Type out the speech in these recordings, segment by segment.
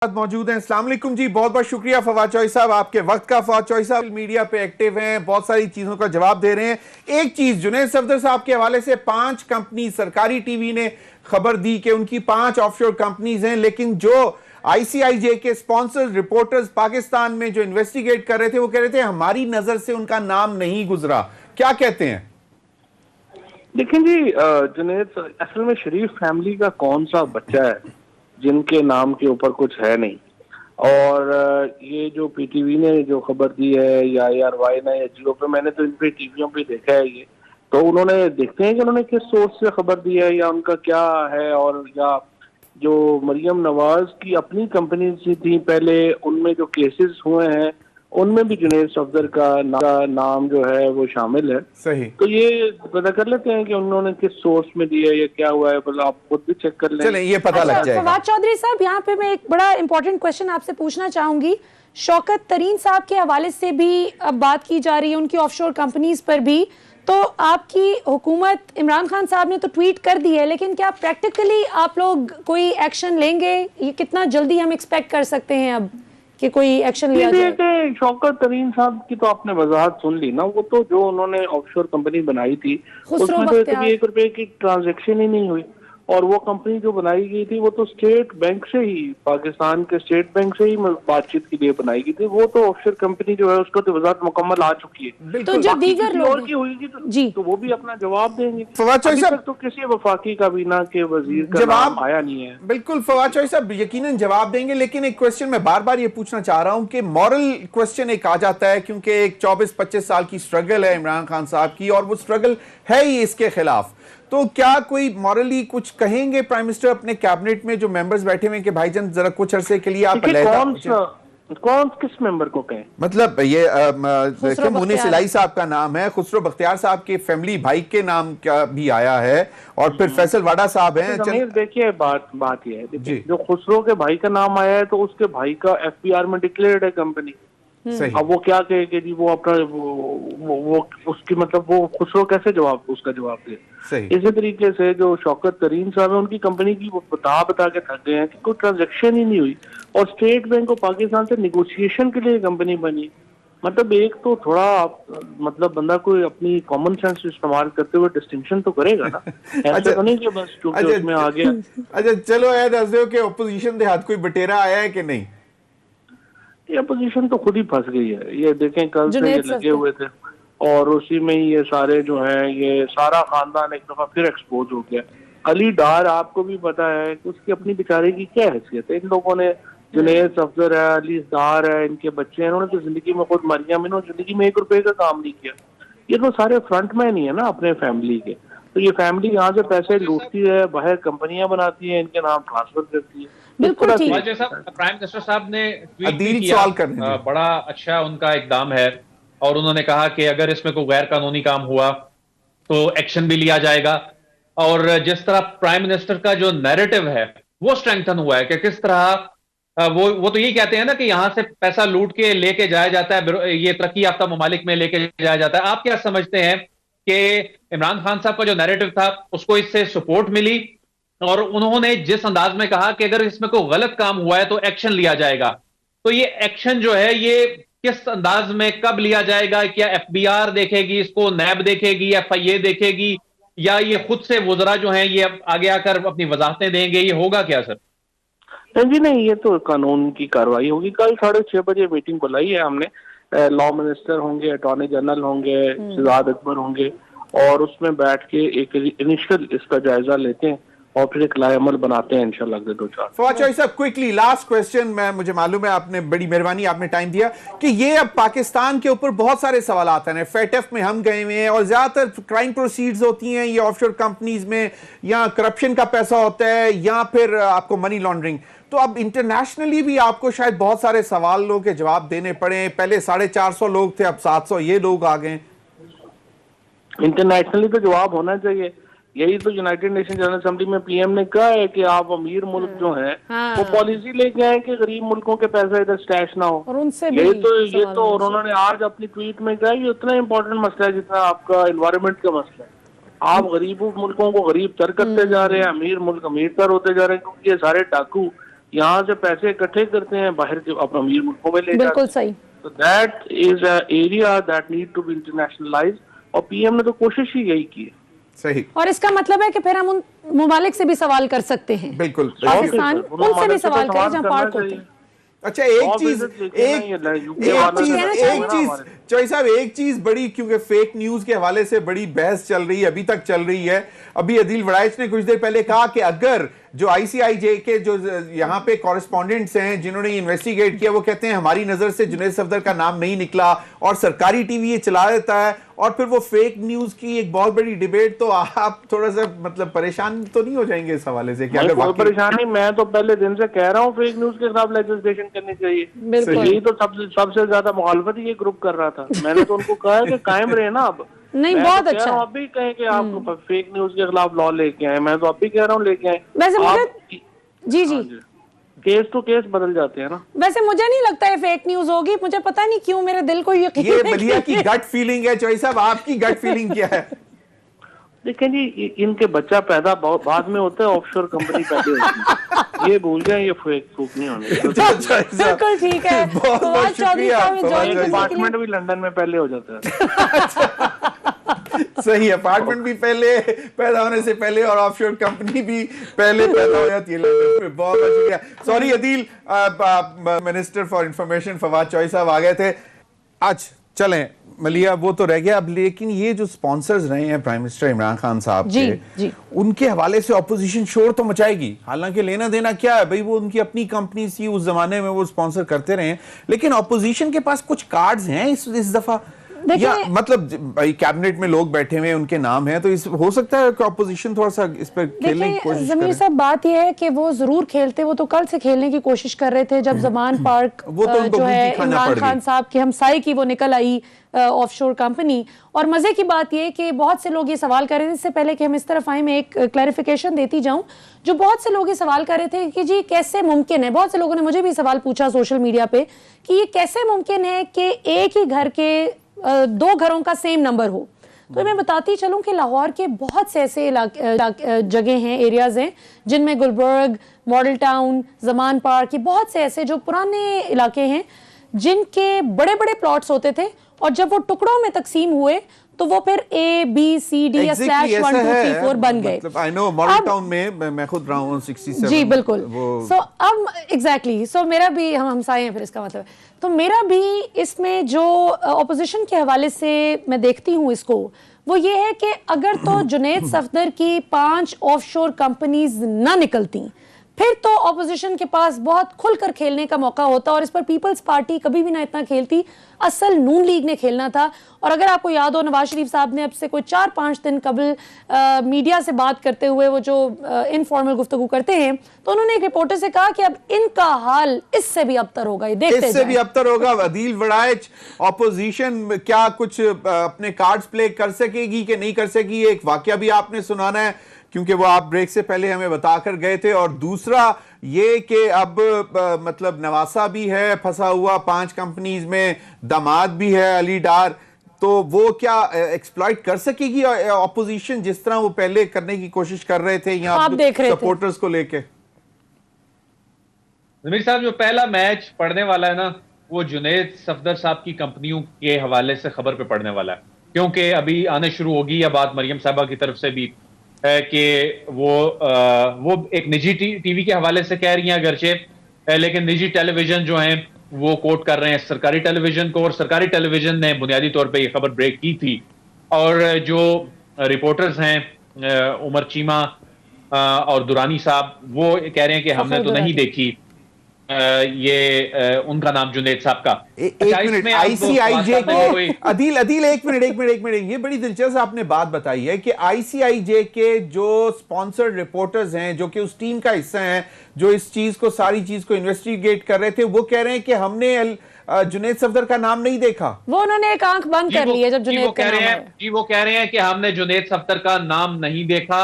मौजूद हैं। अस्सलाम वालेकुम जी, बहुत बहुत शुक्रिया फवाद चौधरी साहब आपके वक्त का। फवाद चौधरी साहब मीडिया पे एक्टिव हैं, बहुत सारी चीज़ों का जवाब दे रहे हैं। एक चीज़ जुनैद सफदर साहब के हवाले से 5 कंपनी सरकारी टीवी ने खबर दी कि उनकी 5 ऑफशोर कंपनीज हैं, लेकिन जो ICIJ के स्पॉन्सर्स रिपोर्टर्स पाकिस्तान में जो इन्वेस्टिगेट कर रहे थे वो कह रहे थे हमारी नजर से उनका नाम नहीं गुजरा। क्या कहते हैं? देखें जी जुनैद, असल में शरीफ फैमिली का कौन सा बच्चा है जिनके नाम के ऊपर कुछ है नहीं। और ये जो PTV ने जो खबर दी है या IRY ने या जियो पे, मैंने तो इन पे टीवियों पे देखा है ये, तो उन्होंने देखते हैं कि उन्होंने किस सोर्स से खबर दी है या उनका क्या है। और या जो मरियम नवाज की अपनी कंपनी थी पहले, उनमें जो केसेस हुए हैं उनमें भी जुनैद सफदर का नाम जो है वो शामिल है। सही, तो ये पता कर लेते हैं कि उन्होंने किस सोर्स में दिया या क्या हुआ है, मतलब आप खुद भी चेक कर लें। चलें, ये पता लग जाएगा। फवाद चौधरी साहब, यहाँ पे मैं एक बड़ा इंपॉर्टेंट क्वेश्चन आपसे पूछना चाहूंगी। शौकत तरीन साहब के हवाले से भी अब बात की जा रही है, उनकी ऑफशोर कंपनीज पर भी। तो आपकी हुकूमत, इमरान खान साहब ने तो ट्वीट कर दी है, लेकिन क्या प्रैक्टिकली आप लोग कोई एक्शन लेंगे? ये कितना जल्दी हम एक्सपेक्ट कर सकते हैं अब कि कोई एक्शन लिया जाए? शौकत तरीन साहब की तो आपने वजाहत सुन ली ना। वो तो जो उन्होंने ऑफशोर कंपनी बनाई थी उसमें तो कभी 1 रुपए की ट्रांजैक्शन ही नहीं हुई। और वो कंपनी जो बनाई गई थी वो तो स्टेट बैंक से ही, पाकिस्तान के स्टेट बैंक से ही बातचीत के लिए बनाई गई थी। वो तो ऑफशोर कंपनी जो है उसको तो वजाहत मुकम्मल आ चुकी है। तो जो दीगर लोग की हुई तो वो भी अपना जवाब देंगे। फवाद चौधरी साहब, तो किसी वफाकी काबीना के वजीर का जवाब नाम आया नहीं है। बिल्कुल फवाद चौधरी साहब यकीनन जवाब देंगे, लेकिन एक क्वेश्चन मैं बार बार ये पूछना चाह रहा हूं कि मॉरल क्वेश्चन एक आ जाता है, क्योंकि एक 24-25 साल की स्ट्रगल है इमरान खान साहब की, और वो स्ट्रगल है ही इसके खिलाफ। तो क्या कोई मॉरली कुछ कहेंगे प्राइम मिनिस्टर अपने कैबिनेट में जो मेंबर्स बैठे हुए कि भाईजान जरा कुछ अरसे के लिए आप कौन किस मेंबर को कहें? मतलब ये मुनीस इलाही साहब का नाम है, खुसरो बख्तियार साहब के फैमिली भाई के नाम का भी आया है, और फिर फैसल वाडा साहब हैं। देखिए बात ये है, जो खुसरो के भाई का नाम आया है तो उसके भाई का FBR में डिक्लेयर्ड है कंपनी। अब वो क्या कहेंगे जी, वो अपना वो उसकी मतलब वो खुसरो कैसे उसका जवाब दे। इसी तरीके से जो शौकत तरीन साहब है, उनकी कंपनी की वो बता के थक गए हैं कि कोई ट्रांजैक्शन ही नहीं हुई, और स्टेट बैंक ऑफ पाकिस्तान से निगोशिएशन के लिए कंपनी बनी। मतलब एक तो थोड़ा मतलब बंदा कोई अपनी कॉमन सेंस इस्तेमाल करते हुए डिस्टिंक्शन तो करेगा ना। ऐसा तो नहीं कि बस क्योंकि उसमें आ गया। अच्छा चलो अपोजिशन के हाथ कोई बटेरा आया है कि नहीं? ये अपोजिशन तो खुद ही फंस गई है। ये देखें, कल से ये लगे हुए थे और उसी में ही ये सारे जो हैं, ये सारा खानदान एक दफा फिर एक्सपोज हो गया। अली डार, आपको भी पता है कि उसकी अपनी बेचारे की क्या हैसियत है। इन लोगों ने, जुनैद सफदर है, अली डार है, इनके बच्चे हैं, इन्होंने तो जिंदगी में खुद मरियम, इन्होंने जिंदगी में 1 रुपए का काम नहीं किया। ये तो सारे फ्रंटमैन ही है ना अपने फैमिली के। तो ये फैमिली यहाँ से पैसे लूटती है, बाहर कंपनियां बनाती है, इनके नाम ट्रांसफर करती है। बिल्कुल ठीक। प्राइम मिनिस्टर साहब ने ट्वीट भी किया, बड़ा अच्छा उनका इकदाम है, और उन्होंने कहा कि अगर इसमें कोई गैर कानूनी काम हुआ तो एक्शन भी लिया जाएगा। और जिस तरह प्राइम मिनिस्टर का जो नैरेटिव है वो स्ट्रेंथन हुआ है कि किस तरह वो तो यही कहते हैं ना कि यहां से पैसा लूट के लेके जाया जाता है, ये तरक्की याफ्ता ममालिक में लेके जाया जाता है। आप क्या समझते हैं कि इमरान खान साहब का जो नैरेटिव था उसको इससे सपोर्ट मिली, और उन्होंने जिस अंदाज में कहा कि अगर इसमें कोई गलत काम हुआ है तो एक्शन लिया जाएगा, तो ये एक्शन जो है ये किस अंदाज में कब लिया जाएगा? क्या FBR देखेगी इसको, नैब देखेगी, FIA देखेगी, या ये खुद से वज़रा जो हैं ये आगे आकर अपनी वजाहतें देंगे? ये होगा क्या सर? नहीं जी नहीं, ये तो कानून की कार्रवाई होगी। कल 6:30 बजे मीटिंग बुलाई है हमने। लॉ मिनिस्टर होंगे, अटॉर्नी जनरल होंगे, शहजाद अकबर होंगे, और उसमें बैठ के एक इनिशियल इसका जायजा लेते हैं और फिर एक लाएमल बनाते हैं इंशाल्लाह अगले 2-4। फवाद चौधरी साहब, क्विकली लास्ट क्वेश्चन, मुझे मालूम है आपने बड़ी मेहरबानी, आपने टाइम दिया, कि ये अब पाकिस्तान के ऊपर बहुत सारे सवाल आते हैं। FATF में हम गए हुए हैं और ज्यादातर क्राइम प्रोसीड्स होती हैं ये ऑफशोर कंपनीज में, या करप्शन का पैसा होता है, या फिर आपको मनी लॉन्ड्रिंग। तो अब इंटरनेशनली भी आपको शायद बहुत सारे सवालों के जवाब देने पड़े। पहले 450 लोग थे, अब 700 ये लोग आ गए। इंटरनेशनली तो जवाब होना चाहिए। यही तो यूनाइटेड नेशन जनरल असेंबली में PM ने कहा है कि आप अमीर मुल्क जो हैं वो पॉलिसी लेके आए कि गरीब मुल्कों के पैसा इधर स्टैश ना हो। और उनसे ये तो और उन्होंने आज अपनी ट्वीट में कहा, ये उतना इंपॉर्टेंट मसला है जितना आपका एनवायरनमेंट का मसला है। आप गरीब मुल्कों को गरीब तर करते जा रहे हैं, अमीर मुल्क अमीर तर होते जा रहे हैं, क्योंकि ये सारे डाकू यहाँ से पैसे इकट्ठे करते हैं, बाहर के अपने अमीर मुल्कों में ले जाते हैं। बिल्कुल सही। तो that is a area that need to be internationalised, और पीएम ने तो कोशिश ही यही की है। सही। और इसका मतलब है कि फिर हम उन ममालिक से भी सवाल कर सकते हैं। बिल्कुल, पाकिस्तान उनसे भी सवाल करे जहाँ पार्क होते हैं। अच्छा, एक चीज चौधरी साहब, एक चीज बड़ी, क्योंकि फेक न्यूज के हवाले से बड़ी बहस चल रही है, अभी तक चल रही है। अभी अदील वड़ाइच ने कुछ देर पहले कहा कि अगर जो आईसीआईजे के जो यहाँ पे कॉरेस्पॉन्डेंट्स हैं जिन्होंने इन्वेस्टिगेट किया, वो कहते हैं हमारी नजर से जुनैद सफदर का नाम नहीं निकला, और सरकारी टीवी ये चला देता है, और फिर वो फेक न्यूज की एक बहुत बड़ी डिबेट, तो आप थोड़ा सा मतलब परेशान तो नहीं हो जाएंगे इस हवाले से? क्या परेशानी, मैं तो पहले दिन से कह रहा हूँ फेक न्यूज के खिलाफ लेजिस्लेशन करनी चाहिए। यही तो सबसे ज्यादा मुखालफत ये ग्रुप कर रहा था। मैंने तो उनको कहा कि कायम रहे ना। अब नहीं, बहुत अच्छा। आप भी कहें कि आप फेक न्यूज के खिलाफ लॉ लेके आए, मैं तो अब भी कह रहा हूँ लेके आए। वैसे मुझे जी केस टू केस बदल जाते हैं ना। वैसे मुझे नहीं लगता है फेक न्यूज होगी, मुझे पता नहीं क्यों मेरे दिल को यकीन है। ये बलिया की गट फीलिंग है। चौधरी साहब, आपकी गट फीलिंग क्या है? देखिए जी, इनके बच्चा पैदा बहुत बाद में होता है, ऑफशोर कंपनी पहले होती है। ये भूल जाए, ये फेक फूक नहीं होने। बिल्कुल ठीक है। बहुत शुक्रिया। अपार्टमेंट भी लंदन में पहले हो जाता है। सही, अपार्टमेंट भी पहले पैदा होने से पहले, और ऑफशोर कंपनी भी पहले पैदा हो जाती है लंदन में। बहुत बहुत शुक्रिया। Sorry Adeel, minister for information Fawad Chaudhry साहब आ गए थे आज। चलें मलिया, वो तो रह गया अब, लेकिन ये जो स्पॉन्सर्स रहे हैं प्राइम मिनिस्टर इमरान खान साहब के, उनके हवाले से ऑपोजिशन शोर तो मचाएगी। हालांकि लेना देना क्या है भाई, वो उनकी अपनी कंपनी थी, उस जमाने में वो स्पॉन्सर करते रहे, लेकिन ऑपोजिशन के पास कुछ कार्ड्स हैं इस दफा, या मतलब भाई कैबिनेट में लोग बैठे हुए हैं, उनके नाम हैं, तो इस हो सकता है कि ऑपोजिशन थोड़ा सा इस पर खेलने की कोशिश करे। ज़मीर साहब, बात यह है कि वो जरूर खेलते, वो तो कल से खेलने की कोशिश कर रहे थे जब ज़मान पार्क जो है इमरान खान साहब की हमसाई की वो निकल आई ऑफशोर कंपनी। और मजे की बात यह कि बहुत से लोग ये सवाल कर रहे थे, इससे पहले कि हम इस तरफ आए, मैं एक क्लैरिफिकेशन देती जाऊं, जो बहुत से लोग ये सवाल कर रहे थे कि जी कैसे मुमकिन है, बहुत से लोगों ने मुझे भी सवाल पूछा सोशल मीडिया पे कि ये कैसे मुमकिन है कि एक ही घर के दो घरों का सेम नंबर हो। तो मैं बताती चलूं कि लाहौर के बहुत से ऐसे जगह हैं, एरियाज हैं, जिनमें गुलबर्ग, मॉडल टाउन, ज़मान पार्क, ये बहुत से ऐसे जो पुराने इलाके हैं जिनके बड़े बड़े प्लॉट्स होते थे, और जब वो टुकड़ों में तकसीम हुए तो वो फिर A, B, C, D या /1, 2, 3, 4 बन गए। आई नो मॉडल टाउन में मैं खुद रहा हूं 67। जी बिल्कुल। सो अब एग्जैक्टली, सो मेरा भी, हम हमसाए हैं फिर, इसका मतलब तो मेरा भी इसमें जो ऑपोजिशन के हवाले से मैं देखती हूँ इसको, वो ये है कि अगर तो जुनैद सफदर की 5 ऑफशोर कंपनीज ना निकलती, फिर तो ऑपोजिशन के पास बहुत खुलकर खेलने का मौका होता, और इस पर पीपल्स पार्टी कभी भी ना इतना खेलती, असल नून लीग ने खेलना था। और अगर आपको याद हो, नवाज शरीफ साहब ने अब से कोई 4-5 दिन कबल मीडिया से बात करते हुए, वो जो इनफॉर्मल गुफ्तगू करते हैं, तो उन्होंने एक रिपोर्टर से कहा कि अब इनका हाल इससे भी अबतर होगा, ये देखते इससे भी अबतर होगा। अदील वड़ाइच, ऑपोजिशन क्या कुछ अपने कार्ड्स प्ले कर सकेगी कि नहीं कर सकेगी? एक वाकया भी आपने सुनाना है, क्योंकि वो आप ब्रेक से पहले हमें बताकर गए थे। और दूसरा ये कि अब मतलब नवासा भी है फंसा हुआ 5 कंपनीज में, दामाद भी है अली डार, तो वो क्या एक्सप्लॉइट कर सकेगी ऑपोजिशन जिस तरह वो पहले करने की कोशिश कर रहे थे यहाँ सपोर्टर्स को लेके? ज़मीर साहब, जो पहला मैच पढ़ने वाला है ना, वो जुनैद सफदर साहब की कंपनियों के हवाले से खबर पे पढ़ने वाला है, क्योंकि अभी आने शुरू होगी या बात मरियम साहबा की तरफ से भी है कि वो एक निजी टीवी के हवाले से कह रही हैं अगरचे, लेकिन निजी टेलीविजन जो हैं वो कोट कर रहे हैं सरकारी टेलीविजन को, और सरकारी टेलीविजन ने बुनियादी तौर पे ये खबर ब्रेक की थी। और जो रिपोर्टर्स हैं उमर चीमा और दुरानी साहब, वो कह रहे हैं कि हमने तो नहीं देखी ये उनका नाम जुनैद साहब का। एक मिनट, आईसीआईजे के अदील एक मिनट, ये बड़ी दिलचस्प आपने बात बताई है कि आईसीआईजे के जो स्पॉन्सर्ड रिपोर्टर्स हैं, जो कि उस टीम का हिस्सा हैं, जो इस चीज को, सारी चीज को इन्वेस्टिगेट कर रहे थे, वो कह रहे हैं कि हमने जुनैद सफदर का नाम नहीं देखा। वो उन्होंने एक आंख बंद कर ली है जब जुनैद का नाम है। जी, वो कह रहे हैं कि हमने जुनैद सफदर का नाम नहीं देखा,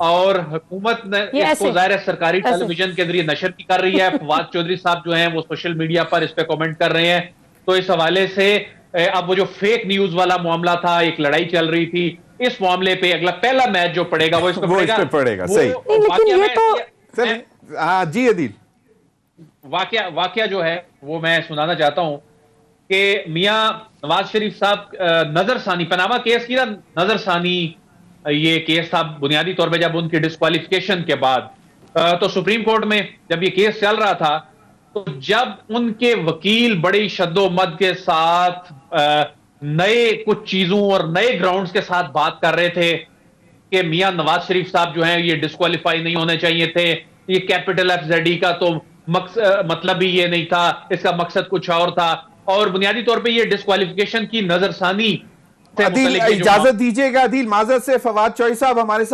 और हुकूमत ने इसको ज़ाहिर सरकारी टेलीविजन के जरिए नशर की कर रही है। फवाद चौधरी साहब जो हैं वो सोशल मीडिया पर इस पे कमेंट कर रहे हैं। तो इस हवाले से अब वो जो फेक न्यूज वाला मामला था, एक लड़ाई चल रही थी, इस मामले पे अगला पहला मैच जो पड़ेगा वो इस पे पड़ेगा। सही, लेकिन ये तो जी अदील واقعہ جو ہے وہ میں سنانا چاہتا ہوں کہ میاں نواز شریف صاحب نظر ثانی پاناما کیس کی نظر ثانی یہ کیس تھا بنیادی طور پہ جب ان کی ڈسکوالیفیکیشن کے بعد تو سپریم کورٹ میں جب یہ کیس چل رہا تھا تو جب ان کے وکیل بڑی شد و مد کے ساتھ نئے کچھ چیزوں اور نئے گراؤنڈز کے ساتھ بات کر رہے تھے کہ میاں نواز شریف صاحب جو ہیں یہ ڈسکوالیفائی نہیں ہونے چاہیے تھے, یہ کیپٹل ایف زیڈ ای کا تو مطلب ہی یہ نہیں تھا, اس کا مقصد کچھ اور تھا, اور بنیادی طور پہ یہ ڈسکوالیفیکیشن کی نظر ثانی عدیل اجازت دیجیے گا, عدیل معذرت سے فواد چوہی صاحب ہمارے ساتھ